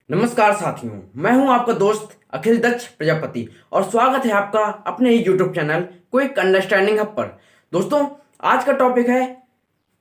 नमस्कार साथियों, मैं हूं आपका दोस्त अखिल दक्ष प्रजापति और स्वागत है आपका अपने ही YouTube channel quick understanding hub पर। दोस्तों, आज का टॉपिक है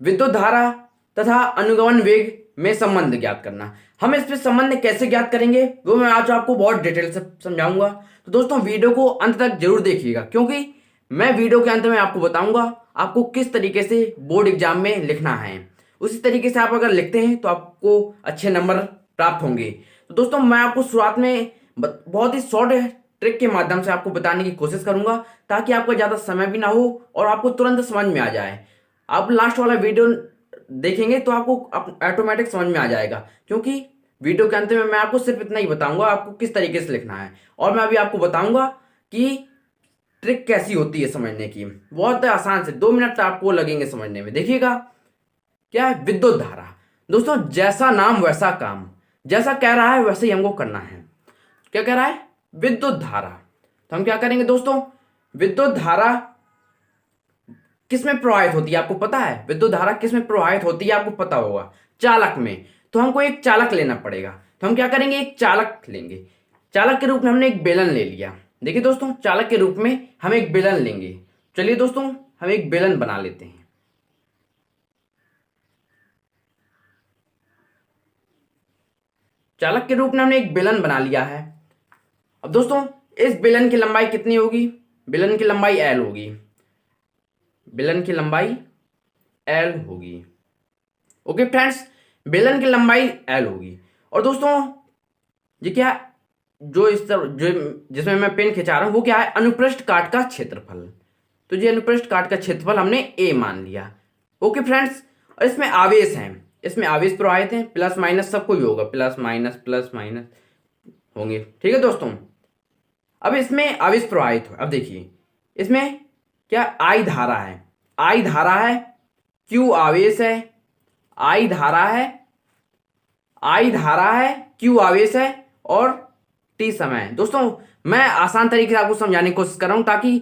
विद्युत धारा तथा अनुगमन वेग में संबंध ज्ञात करना। हम इस पे संबंध कैसे ज्ञात करेंगे वो मैं आज आपको बहुत डिटेल से समझाऊंगा। तो दोस्तों, वीडियो को अंत तक जरूर देखिएगा, क्योंकि मैं वीडियो के अंत में आपको बताऊंगा आपको किस तरीके से बोर्ड एग्जाम में लिखना है। उसी तरीके से आप अगर लिखते हैं तो आपको अच्छे नंबर प्राप्त होंगे। तो दोस्तों, मैं आपको शुरुआत में बहुत ही शॉर्ट ट्रिक के माध्यम से आपको बताने की कोशिश करूंगा, ताकि आपका ज़्यादा समय भी ना हो और आपको तुरंत समझ में आ जाए। आप लास्ट वाला वीडियो देखेंगे तो आपको ऑटोमेटिक समझ में आ जाएगा, क्योंकि वीडियो के अंत में मैं आपको सिर्फ इतना ही बताऊंगा आपको किस तरीके से लिखना है। और मैं अभी आपको बताऊंगा कि ट्रिक कैसी होती है समझने की। बहुत आसान से 2 मिनट आपको लगेंगे समझने में। देखिएगा, क्या है विद्युत धारा। दोस्तों, जैसा नाम वैसा काम, जैसा कह रहा है वैसे ही हमको करना है। क्या कह रहा है? विद्युत धारा। तो हम क्या करेंगे दोस्तों? विद्युत धारा किस में प्रवाहित होती है आपको पता है? विद्युत धारा किस में प्रवाहित होती है आपको पता होगा? चालक में। तो हमको एक चालक लेना पड़ेगा। तो हम क्या करेंगे? एक चालक लेंगे। चालक के रूप में हमने एक बेलन ले लिया। देखिए दोस्तों, चालक के रूप में हम एक बेलन लेंगे। चलिए दोस्तों, हम एक बेलन बना लेते हैं। चालक के रूप में हमने एक बेलन बना लिया है। अब दोस्तों, इस बेलन की लंबाई कितनी होगी? बेलन की लंबाई एल होगी। बेलन की लंबाई एल होगी। ओके फ्रेंड्स, बेलन की लंबाई एल होगी। और दोस्तों, ये क्या है? जो इस तरह जो जिसमें मैं पेन खिंचा रहा हूं वो क्या है? अनुप्रस्थ काट का क्षेत्रफल। तो ये अनुप्रस्थ काट का क्षेत्रफल हमने ए मान लिया। ओके फ्रेंड्स, और इसमें आवेश हैं। इसमें आवेश प्रवाहित हैं, प्लस माइनस सब कुछ होगा, प्लस माइनस होंगे। ठीक है दोस्तों, अब इसमें आवेश प्रवाहित हो। अब देखिए, इसमें क्या आई धारा है, आई धारा है, क्यू आवेश है, आई धारा है, आई धारा है, क्यू आवेश है और टी समय है। दोस्तों, मैं आसान तरीके से आपको समझाने की कोशिश कर रहा हूं, ताकि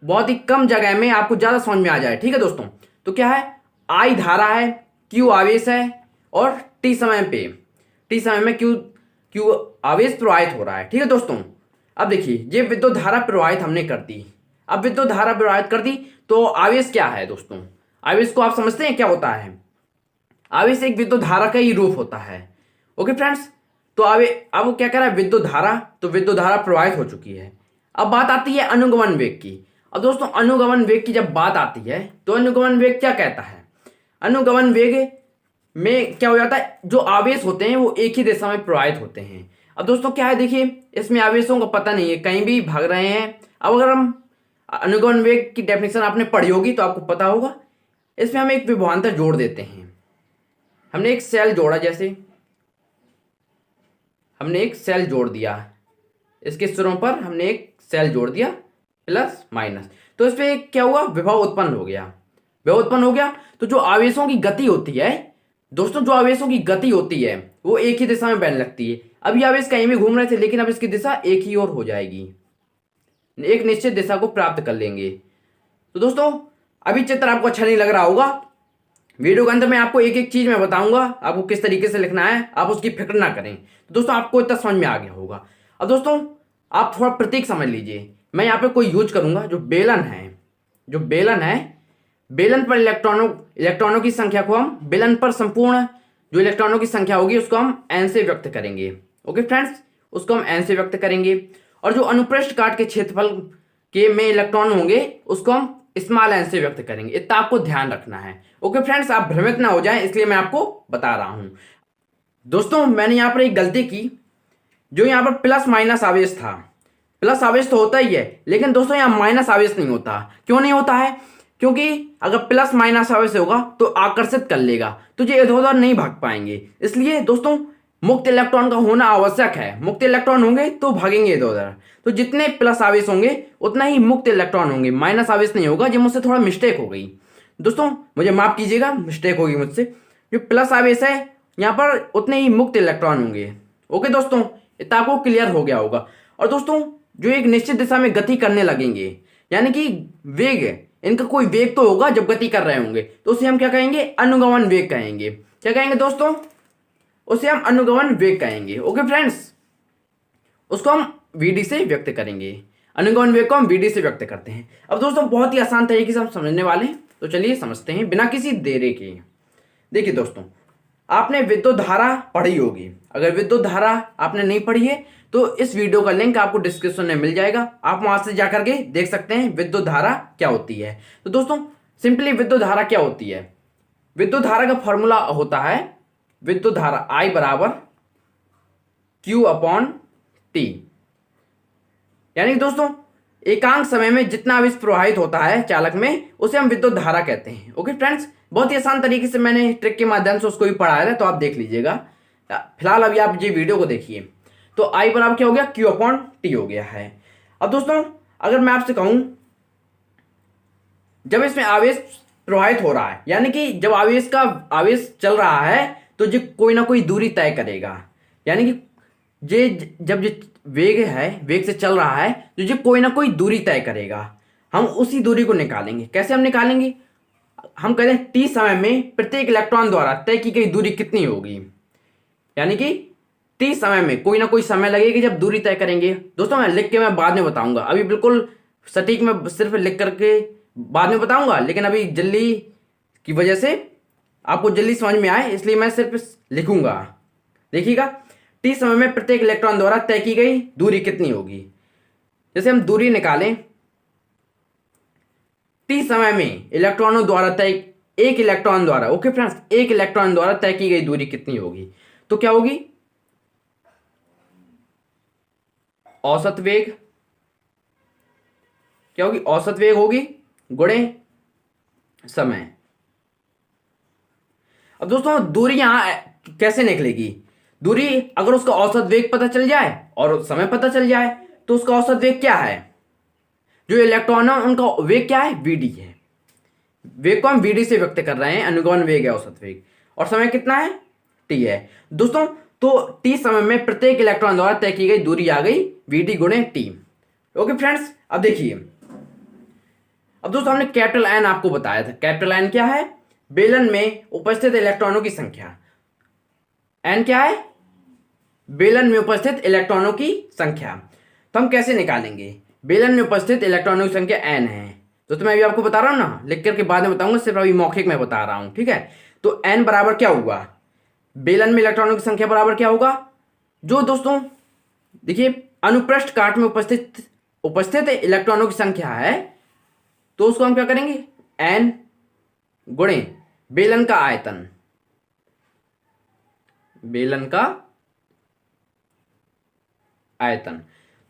बहुत ही कम जगह में आपको ज्यादा समझ में आ जाए। ठीक है दोस्तों, तो क्या है? आई धारा है, क्यू आवेश है और टी समय पे, टी समय में क्यू क्यू आवेश प्रवाहित हो रहा है। ठीक है दोस्तों, अब देखिए, ये विद्युत धारा प्रवाहित हमने कर दी। अब विद्युत धारा प्रवाहित कर दी तो आवेश क्या है दोस्तों? आवेश को आप समझते हैं क्या होता है? आवेश एक विद्युत धारा का ही रूप होता है। ओके फ्रेंड्स, तो अब वो क्या कर रहा है? विद्युत धारा। तो विद्युत धारा प्रवाहित हो चुकी है। अब बात आती है अनुगमन वेग की। अब दोस्तों, अनुगमन वेग की जब बात आती है तो अनुगमन वेग क्या कहता है? अनुगमन वेग में क्या हो जाता है? जो आवेश होते हैं वो एक ही दिशा में प्रवाहित होते हैं। अब दोस्तों क्या है, देखिए, इसमें आवेशों का पता नहीं है, कहीं भी भाग रहे हैं। अब अगर हम अनुगमन वेग की डेफिनेशन आपने पढ़ी होगी तो आपको पता होगा। इसमें हम एक विभवांतर जोड़ देते हैं। हमने एक सेल जोड़ा, जैसे हमने एक सेल जोड़ दिया, इसके सिरों पर हमने एक सेल जोड़ दिया, प्लस माइनस। तो इस पे क्या हुआ? विभव उत्पन्न हो गया। विभव उत्पन्न हो गया तो जो आवेशों की गति होती है दोस्तों, जो आवेशों की गति होती है वो एक ही दिशा में बहने लगती है। अब ये आवेश कहीं भी घूम रहे थे, लेकिन अब इसकी दिशा एक ही ओर हो जाएगी, एक निश्चित दिशा को प्राप्त कर लेंगे। तो दोस्तों, अभी चित्र आपको अच्छा नहीं लग रहा होगा। वीडियो के अंदर मैं आपको एक एक चीज मैं बताऊंगा आपको किस तरीके से लिखना है, आप उसकी फिक्र ना करें। तो दोस्तों, आपको इतना समझ में आ गया होगा। अब दोस्तों, आप थोड़ा प्रतीक समझ लीजिए। मैं यहाँ पे कोई यूज करूंगा, जो बेलन है, जो बेलन है, बेलन पर इलेक्ट्रॉनों की संख्या को हम बेलन पर संपूर्ण जो इलेक्ट्रॉनों की संख्या होगी उसको हम एन से व्यक्त करेंगे। ओके फ्रेंड्स, उसको हम एन से व्यक्त करेंगे। और जो अनुप्रस्थ काट के क्षेत्रफल के में इलेक्ट्रॉन होंगे उसको हम स्मॉल एन से व्यक्त करेंगे। इतना आपको ध्यान रखना है। ओके फ्रेंड्स, आप भ्रमित ना हो जाएं, इसलिए मैं आपको बता रहा हूं। दोस्तों, मैंने यहाँ पर एक गलती की। जो यहाँ पर प्लस माइनस आवेश था, प्लस आवेश तो होता ही है, लेकिन दोस्तों यहाँ माइनस आवेश नहीं होता। क्यों नहीं होता है? क्योंकि अगर प्लस माइनस आवेश होगा तो आकर्षित कर लेगा, तो ये इधर उधर नहीं भाग पाएंगे। इसलिए दोस्तों, मुक्त इलेक्ट्रॉन का होना आवश्यक है। मुक्त इलेक्ट्रॉन होंगे तो भागेंगे इधर उधर। तो जितने प्लस आवेश होंगे उतना ही मुक्त इलेक्ट्रॉन होंगे, माइनस आवेश नहीं होगा। जो मुझसे थोड़ा मिस्टेक हो गई दोस्तों, मुझे माफ कीजिएगा, मिस्टेक होगी मुझसे। जो प्लस आवेश है यहाँ पर उतने ही मुक्त इलेक्ट्रॉन होंगे। ओके दोस्तों, इतना आपको क्लियर हो गया होगा। और दोस्तों, जो एक निश्चित दिशा में गति करने लगेंगे, यानी कि वेग, इनका कोई वेग तो होगा जब गति कर रहे होंगे, तो उसे हम क्या कहेंगे? अनुगमन वेग कहेंगे। क्या कहेंगे दोस्तों? उसे हम अनुगमन वेग कहेंगे। ओके फ्रेंड्स, उसको हम वीडी से व्यक्त करेंगे। अनुगमन वेग को हम वीडी से व्यक्त करते हैं। अब दोस्तों बहुत ही आसान तरीके से हम समझने वाले हैं, तो चलिए समझते हैं बिना किसी देरी के। देखिए दोस्तों, आपने विद्युत धारा पढ़ी होगी। अगर विद्युत धारा आपने नहीं पढ़ी है तो इस वीडियो का लिंक आपको डिस्क्रिप्शन में मिल जाएगा, आप वहां से जाकर के देख सकते हैं विद्युत धारा क्या होती है। तो दोस्तों सिंपली विद्युत धारा क्या होती है, विद्युत धारा का फॉर्मूला होता है विद्युत धारा I बराबर Q अपॉन टी। यानी दोस्तों एकांक समय में जितना आवेश प्रवाहित होता है चालक में उसे हम विद्युत धारा कहते हैं। ओके फ्रेंड्स, बहुत ही आसान तरीके से मैंने ट्रिक के माध्यम से उसको भी पढ़ाया है, तो आप देख लीजिएगा। फिलहाल अभी आप ये वीडियो को देखिए। तो I बराबर क्या हो गया, Q अपॉन टी हो गया है। अब दोस्तों अगर मैं आपसे कहूं जब इसमें आवेश प्रवाहित हो रहा है, यानी कि जब आवेश चल रहा है तो जो कोई ना कोई दूरी तय करेगा, यानी कि जब वेग है, वेग से चल रहा है तो जो कोई ना कोई दूरी तय करेगा, हम उसी दूरी को निकालेंगे। कैसे हम निकालेंगे, हम कहते हैं टी समय में प्रत्येक इलेक्ट्रॉन द्वारा तय की गई दूरी कितनी होगी। यानी कि टी समय में कोई ना कोई समय लगेगा जब दूरी तय करेंगे। दोस्तों मैं लिख के मैं बाद में बताऊंगा, अभी बिल्कुल सटीक में सिर्फ लिख करके बाद में बताऊंगा, लेकिन अभी जल्दी की वजह से आपको जल्दी समझ में आए इसलिए मैं सिर्फ लिखूंगा। देखिएगा, टी समय में प्रत्येक इलेक्ट्रॉन द्वारा तय की गई दूरी कितनी होगी। जैसे हम दूरी निकालें, टी समय में इलेक्ट्रॉनों द्वारा तय, एक इलेक्ट्रॉन द्वारा, ओके फ्रेंड्स, एक इलेक्ट्रॉन द्वारा तय की गई दूरी कितनी होगी, तो क्या होगी, औसत वेग, क्या होगी, औसत वेग होगी गुणे समय। अब दोस्तों दूरी यहां कैसे निकलेगी, दूरी अगर उसका औसत वेग पता चल जाए और समय पता चल जाए तो उसका औसत वेग क्या है, जो इलेक्ट्रॉन है उनका वेग क्या है, वीडी है। वेग को हम वीडी से व्यक्त कर रहे हैं, अनुगमन वेग है औसत वेग, और समय कितना है, टी है। दोस्तों तो टी समय में प्रत्येक इलेक्ट्रॉन द्वारा तय की गई दूरी आ गई वीडी गुणे टी। ओके फ्रेंड्स, अब देखिए, अब दोस्तों हमने कैपिटल एन आपको बताया था। कैपिटल एन क्या है, बेलन में उपस्थित इलेक्ट्रॉनों की संख्या। एन क्या है, बेलन में उपस्थित इलेक्ट्रॉनों की संख्या। तो हम कैसे निकालेंगे, बेलन में उपस्थित इलेक्ट्रॉनों की संख्या एन है। तो मैं अभी आपको बता रहा हूं ना, लिख करके बाद में बताऊंगा, सिर्फ अभी मौखिक में बता रहा हूं, ठीक है। तो एन बराबर क्या हुआ, बेलन में इलेक्ट्रॉनों की संख्या बराबर क्या होगा, जो दोस्तों देखिए अनुप्रस्थ काट में उपस्थित इलेक्ट्रॉनों की संख्या है, तो उसको हम क्या करेंगे, एन गुणे बेलन का आयतन, बेलन का आयतन।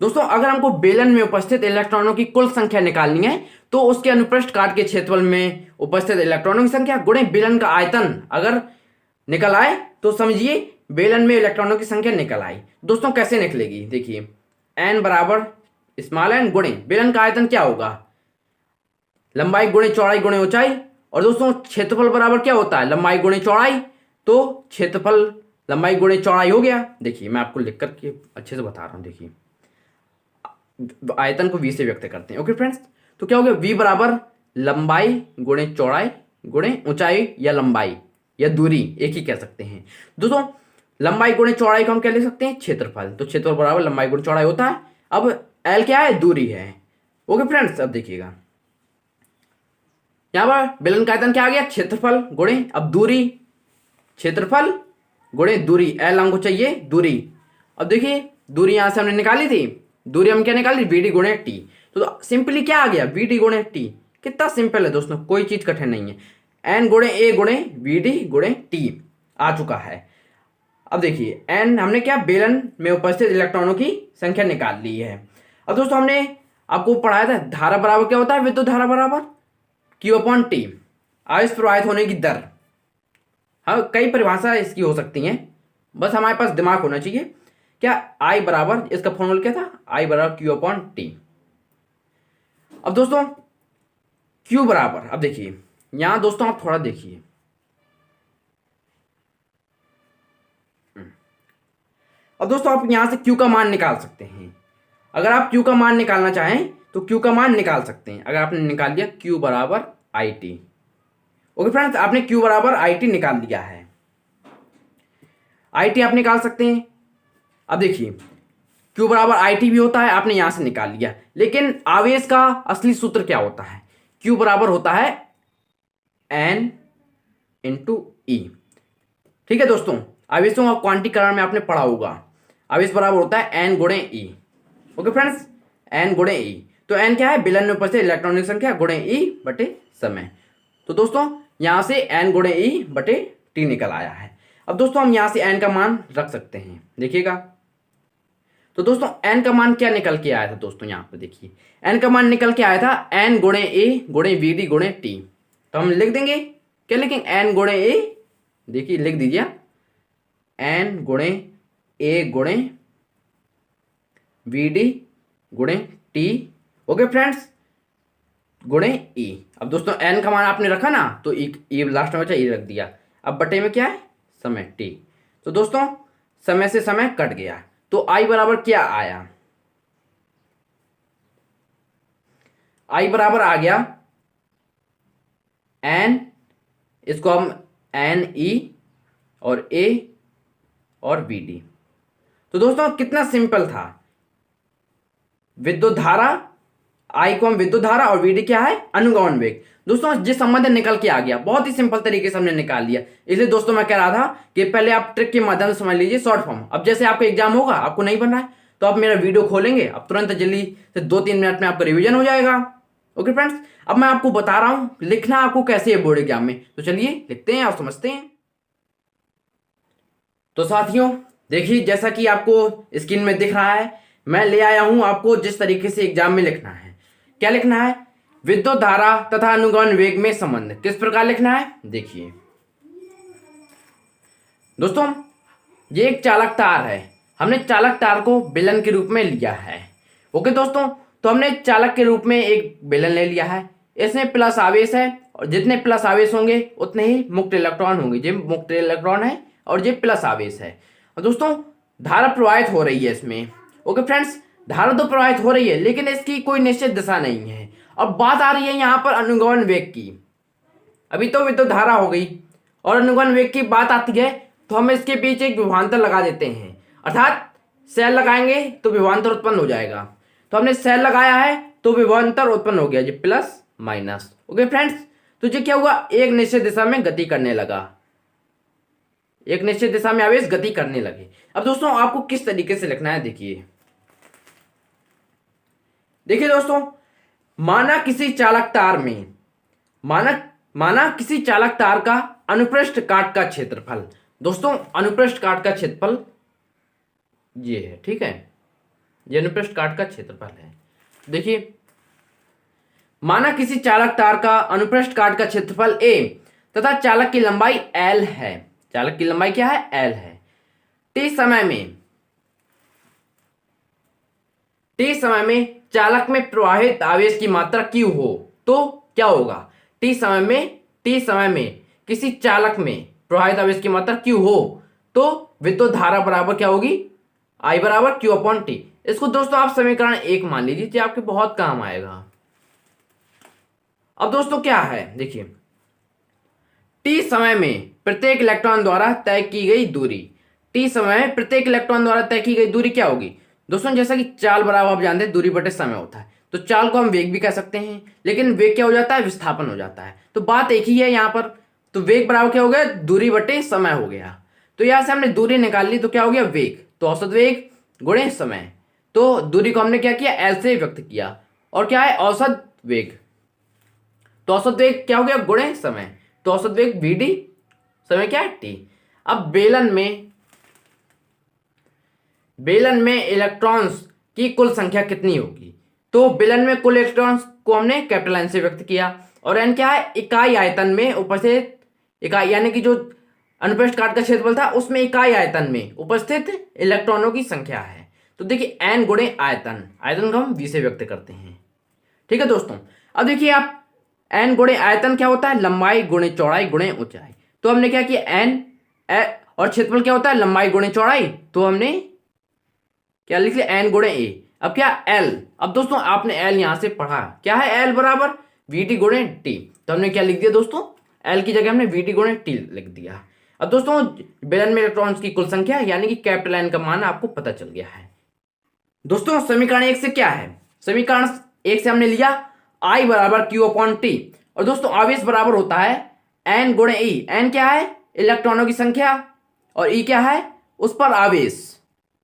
दोस्तों अगर हमको बेलन में उपस्थित इलेक्ट्रॉनों की कुल संख्या निकालनी है तो उसके अनुप्रस्थ काट के क्षेत्रफल में उपस्थित इलेक्ट्रॉनों की संख्या गुणे बेलन का आयतन अगर निकल आए तो समझिए बेलन में इलेक्ट्रॉनों की संख्या निकल आई। दोस्तों कैसे निकलेगी, देखिए एन बराबर स्मॉल एन गुणे बेलन का आयतन क्या होगा, लंबाई गुणे चौड़ाई गुणे ऊंचाई, और दोस्तों क्षेत्रफल बराबर क्या होता है, लंबाई गुणे चौड़ाई, तो क्षेत्रफल लंबाई गुणे चौड़ाई हो गया। देखिए मैं आपको लिख करके अच्छे से बता रहा हूं, देखिए आयतन को v से व्यक्त करते हैं। ओके फ्रेंड्स, तो क्या हो गया, v बराबर लंबाई गुणे चौड़ाई गुणे ऊंचाई या लंबाई या दूरी, एक ही कह सकते हैं। दोस्तों लंबाई गुणे चौड़ाई को हम क्या लिख सकते हैं, क्षेत्रफल, तो क्षेत्रफल बराबर लंबाई गुणे चौड़ाई होता है। अब l क्या है, दूरी है। ओके फ्रेंड्स, अब देखिएगा यहां पर बेलन का आयतन क्या आ गया, क्षेत्रफल गुणे, अब दूरी, क्षेत्रफल गुणे दूरी, एल हमको चाहिए दूरी। अब देखिए दूरी यहां से हमने निकाली थी, दूरी हम क्या निकाली, वीडी गुणे टी। तो सिंपली क्या आ गया, वीडी गुणे टी। कितना सिंपल है दोस्तों, कोई चीज कठिन नहीं है। एन गुणे ए गुणे वीडी गुणे टी आ चुका है। अब देखिए एन हमने क्या, बेलन में उपस्थित इलेक्ट्रॉनों की संख्या निकाल ली है। अब दोस्तों हमने आपको पढ़ाया था धारा बराबर क्या होता है, विद्युत धारा बराबर Q अपॉन टी, आवेश प्रवाहित होने की दर। हाँ कई परिभाषा इसकी हो सकती हैं, बस हमारे पास दिमाग होना चाहिए। क्या, I बराबर, इसका फॉर्मूला क्या था, I बराबर Q अपॉन टी। अब दोस्तों Q बराबर, अब देखिए यहां दोस्तों आप थोड़ा देखिए, अब दोस्तों आप यहां से Q का मान निकाल सकते हैं। अगर आप Q का मान निकालना चाहें तो Q का मान निकाल सकते हैं। अगर आपने निकाल लिया Q बराबर IT, ओके फ्रेंड्स, आपने Q बराबर IT निकाल दिया है। आई टी आप निकाल सकते हैं। अब देखिए Q बराबर आई टी भी होता है, आपने यहां से निकाल लिया, लेकिन आवेश का असली सूत्र क्या होता है? Q बराबर होता है N इंटू ई। ठीक है दोस्तों, आवेशों का क्वांटीकरण में आपने पढ़ा होगा, आवेश बराबर होता है N गुणे ई। ओके फ्रेंड्स, N गुणे ई। तो N क्या है? बेलन में उपस्थित इलेक्ट्रॉनिक संख्या गुणे ई बटे समय। तो दोस्तों यहां से N गुणे ई बटे टी निकल आया है। अब दोस्तों हम यहां से N का मान रख सकते हैं, देखिएगा। तो दोस्तों N का मान क्या निकल के आया था? दोस्तों यहां पर देखिए N का मान निकल के आया था N गुणे ए गुणे वी डी गुणे टी। तो हम लिख देंगे, क्या लिखेंगे? N गुणे ए, देखिए लिख दीजिए, N गुणे ए गुणे वी डी गुणे टी। ओके फ्रेंड्स, गुणे ई। अब दोस्तों N का मान आपने रखा ना, तो ई लास्ट में बचा, ई रख दिया। अब बटे में क्या है? समय टी। तो दोस्तों समय से समय कट गया, तो आई बराबर क्या आया? आई बराबर आ गया N, इसको हम N ई और A और वी डी। तो दोस्तों कितना सिंपल था, विद्युत धारा, आई को हम विद्युत धारा और वीडी क्या है? अनुगमन वेग। दोस्तों जिस संबंध निकल के आ गया, बहुत ही सिंपल तरीके से हमने निकाल लिया। इसलिए दोस्तों मैं कह रहा था कि पहले आप ट्रिक के माध्यम से समझ लीजिए शॉर्ट फॉर्म। अब जैसे आपका एग्जाम होगा, आपको नहीं बनना है तो आप मेरा वीडियो खोलेंगे, अब तुरंत जल्दी से 2-3 मिनट में आपका रिविजन हो जाएगा। ओके फ्रेंड्स, अब मैं आपको बता रहा हूं लिखना आपको कैसे है बोर्ड एग्जाम में, तो चलिए लिखते हैं और समझते हैं। तो साथियों देखिए, जैसा कि आपको स्क्रीन में दिख रहा है, मैं ले आया हूं आपको जिस तरीके से एग्जाम में लिखना है। क्या लिखना है? विद्युत धारा तथा अनुगमन वेग में संबंध। किस प्रकार लिखना है? देखिए दोस्तों, ये एक चालक तार है, हमने चालक तार को बेलन के रूप में लिया है। ओके दोस्तों, तो हमने चालक के रूप में एक बेलन ले लिया है, इसमें प्लस आवेश है, और जितने प्लस आवेश होंगे उतने ही मुक्त इलेक्ट्रॉन होंगे। ये मुक्त इलेक्ट्रॉन है और ये प्लस आवेश है। और दोस्तों धारा प्रवाहित हो रही है इसमें। ओके फ्रेंड्स, धारा तो प्रवाहित हो रही है, लेकिन इसकी कोई निश्चित दिशा नहीं है। अब बात आ रही है यहाँ पर अनुगमन वेग की। अभी तो विद्युत धारा हो गई और अनुगमन वेग की बात आती है, तो हम इसके बीच एक विभवांतर लगा देते हैं, अर्थात सेल लगाएंगे तो विभवांतर उत्पन्न हो जाएगा। तो हमने सेल लगाया है तो विभवांतर उत्पन्न हो गया, जी प्लस माइनस। ओके फ्रेंड्स, तो ये क्या हुआ? एक निश्चित दिशा में गति करने लगा, एक निश्चित दिशा में आवेश गति करने लगे। अब दोस्तों आपको किस तरीके से लिखना है, देखिए दोस्तों, माना किसी चालक तार में, माना किसी चालक तार का अनुप्रस्थ काट का क्षेत्रफल। दोस्तों अनुप्रस्थ काट का क्षेत्रफल ये है, ठीक है, ये अनुप्रस्थ काट का क्षेत्रफल है। देखिए, माना किसी चालक तार का अनुप्रस्थ काट का क्षेत्रफल a तथा चालक की लंबाई l है। चालक की लंबाई क्या है? l है। t समय में चालक में प्रवाहित आवेश की मात्रा q हो तो क्या होगा? t समय में किसी चालक में प्रवाहित आवेश की मात्रा q हो तो विद्युत धारा बराबर क्या होगी? I बराबर q अपॉन टी। इसको दोस्तों आप समीकरण 1 मान लीजिए, जो आपके बहुत काम आएगा। अब दोस्तों क्या है, देखिए, टी समय में प्रत्येक इलेक्ट्रॉन द्वारा तय की गई दूरी, टी समय में प्रत्येक इलेक्ट्रॉन द्वारा तय की गई दूरी क्या होगी? दोस्तों जैसा कि चाल बराबर आप जानते हैं दूरी बटे समय होता है, तो चाल को हम वेग भी कह सकते हैं, लेकिन वेग क्या हो जाता है? विस्थापन हो जाता है। तो बात एक ही है यहाँ पर, तो वेग बराबर क्या हो गया? दूरी बटे समय हो गया। तो यहां से हमने दूरी निकाल ली, तो क्या हो गया? वेग, तो औसत वेग गुणे समय। तो दूरी को हमने क्या किया? एल से व्यक्त किया, और क्या है? औसत वेग। तो औसत वेग क्या हो गया? गुणे समय। तो औसत वेग वी डी, समय क्या है? टी। अब बेलन में इलेक्ट्रॉन्स की कुल संख्या कितनी होगी? तो बेलन में कुल इलेक्ट्रॉन्स को हमने कैपिटल एन से व्यक्त किया, और एन क्या है? इकाई आयतन में उपस्थित, इकाई यानी कि जो अनुप्रस्थ काट का क्षेत्रफल था उसमें इकाई आयतन में उपस्थित इलेक्ट्रॉनों की संख्या है। तो देखिए एन गुणे आयतन, आयतन को हम वी से व्यक्त करते हैं, ठीक है दोस्तों। अब देखिए आप, एन गुणे आयतन क्या होता है? लंबाई गुणे चौड़ाई गुणे ऊंचाई। तो हमने क्या किया? एन, और क्षेत्रफल क्या होता है? लंबाई गुणे चौड़ाई, तो हमने क्या लिख लिया? एन गुणे ए। अब क्या? एल। अब दोस्तों आपने एल यहां से पढ़ा, क्या है? एल बराबर वी टी गुणे टी। तो हमने क्या लिख दिया दोस्तों? एल की जगह हमने वी टी गुणे टी लिख दिया। अब दोस्तों बेलन में इलेक्ट्रॉन्स की कुल संख्या यानी कि कैपिटल एन का मान आपको पता चल गया है। दोस्तों समीकरण 1 से क्या है, समीकरण 1 से हमने लिया I बराबर Q अपॉन टी, और दोस्तों आवेश बराबर होता है N गुणे E। N क्या है, इलेक्ट्रॉनों की संख्या, और E क्या है, उस पर आवेश,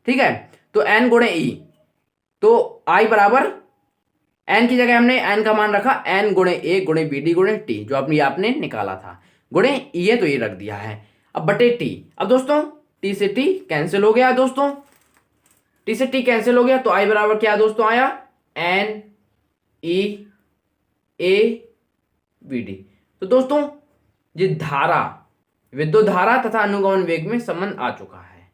ठीक है। तो N गुणे E, तो I बराबर N की जगह हमने N का मान रखा N गुणे A गुणे BD गुणे T, जो अपनी आपने निकाला था, गुणे E है तो ये रख दिया है। अब बटे T, अब दोस्तों T से T कैंसिल हो गया दोस्तों, T से T कैंसिल हो गया, तो I बराबर क्या दोस्तों आया N E A B D। तो दोस्तों ये धारा, विद्युत धारा तथा अनुगमन वेग में संबंध आ चुका है,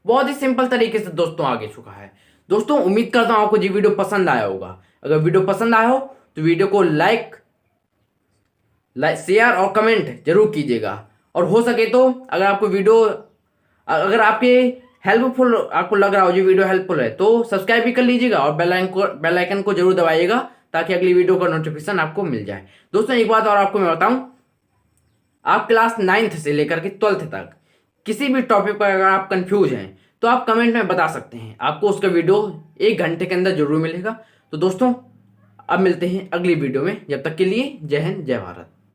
बहुत ही सिंपल तरीके से दोस्तों आगे चुका है। दोस्तों उम्मीद करता हूं आपको ये वीडियो पसंद आया होगा। अगर वीडियो पसंद आया हो तो वीडियो को लाइक शेयर और कमेंट जरूर कीजिएगा, और हो सके तो अगर आपको वीडियो, अगर आपके हेल्पफुल आपको लग रहा हो, जो वीडियो हेल्पफुल है, तो सब्सक्राइब भी कर लीजिएगा और बेल आइकन को जरूर दबाइएगा ताकि अगली वीडियो का नोटिफिकेशन आपको मिल जाए। दोस्तों एक बात और आपको मैं बताऊं, आप क्लास 9th से लेकर के 12th तक किसी भी टॉपिक पर अगर आप कंफ्यूज हैं तो आप कमेंट में बता सकते हैं, आपको उसका वीडियो 1 घंटे के अंदर जरूर मिलेगा। तो दोस्तों अब मिलते हैं अगली वीडियो में, जब तक के लिए जय हिंद जय भारत।